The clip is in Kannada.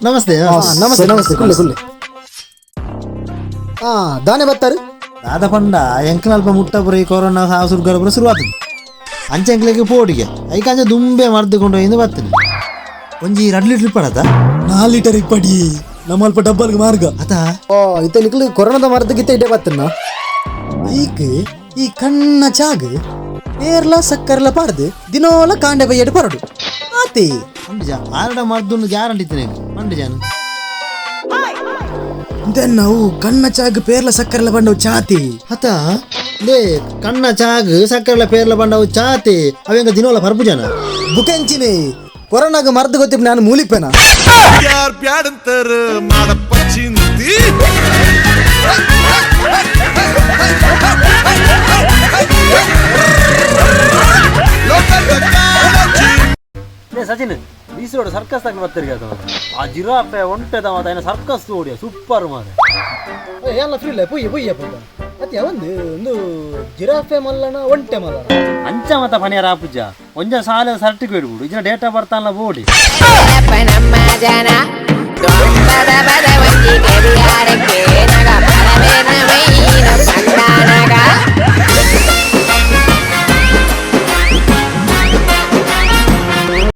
ನಮಸ್ತೆ ನಮಸ್ತೆ ನಮಸ್ತೆ ಕುಲ್ಲೆ ಕುಲ್ಲೆ ದಾನೆ ಬತ್ತಾರೆ ದಾದ ಪಂಡ ಎಂಕಲ್ ಅಲ್ಪ ಮುಟ್ಟಪುರ ಈ ಕೊರೋನಾ ಹಾಸುರ್ಗರ ಶುರುವಾತು ಅಂಚೆಂಕ್ಲೆಗೆ ಪೋಟಿಗೆ ಐಕಾಂಜ ದುಂಬೆ ಮರ್ದುಕೊಂಡು ಹೋಗಿ ಬರ್ತೀನಿ ಒಂಜಿ 2 ಲೀಟರ್ ಇಪ್ಪಡತ 4 ಲೀಟರ್ ಇಪ್ಪಡಿ ನಮ್ಮಲ್ಪ ಡಬ್ಬಲ್ಗೆ ಮಾರ್ಗ ಅತ ಇತ ನಿಕ್ಲು ಕೊರೋನಾದ ಮರದಗಿತ್ತ ಇಟ್ಟೆ ಬತ್ತನ್ನ ಈಕ ಈ ಕಣ್ಣ ಚಾಗ್ ಏರ್ಲ ಸಕ್ಕರ್ಲ ಪಾಡ್ದು ದಿನೋಲ ಕಾಂಡೆ ಬೈಯಡ್ ಪರಡು ಆತಿ ಮಂಡಿ ಜಾ ಆರಡ ಮರ್ದು ಗ್ಯಾರಂಟಿ ಇತ್ತೇನೆ ಮಂಡಿ ಜಾನು ನಾವು ಕಣ್ಣ ಚಾಗ್ ಪೇರ್ಲ ಸಕ್ಕರ್ಲ ಬಂಡವು ಚಾತಿ ಅತ ಲೇ ಕಣ್ಣ ಚಾಗ್ ಸಕ್ಕರೆಲ್ಲ ಪೇರ್ಲ ಬಂಡವು ಚಾತಿ ಅವೆಂಗ ದಿನೋಲ ಪರ್ಪು ಜನ ಬುಕೆಂಚಿನಿ ಕೊರೋನಾಗ ಮರ್ದು ಗೊತ್ತಿಪ್ ನಾನು ಮೂಲಿಪೇನ ಯಾರ್ ಬ್ಯಾಡಂತಾರ ಮಾಡಪ್ಪ ಚಿಂತಿ ಸಚಿನ್ ಬೀಸೋಡು ಸರ್ಕಸ್ ತಗೊಂಡು ಬರ್ತಿರ್ಗ ಆ ಜಿರಾಫೆ ಒಂಟೆದ ಮಾತ ಏನ ಸರ್ಕಸ್ ಓಡಿಯ ಸೂಪರ್ ಮಾರೆ ಎಲ್ಲ ಫ್ರೀ ಇಲ್ಲ ಪುಯ್ಯ ಪುಯ್ಯ ಪುಯ್ಯ ಮತ್ತೆ ಒಂದು ಜಿರಾಫೆ ಮಲ್ಲನ ಒಂಟೆ ಮಲ್ಲನ ಅಂಚ ಮತ ಪನಿಯರ ಪೂಜ ಒಂಜ ಸಾಲ ಸರ್ಟಿಫಿಕೇಟ್ ಬಿಡು ಇದನ್ನ ಡೇಟಾ ಬರ್ತಾನಲ್ಲ ಬೋಡಿ ನಮ್ಮ ಜನ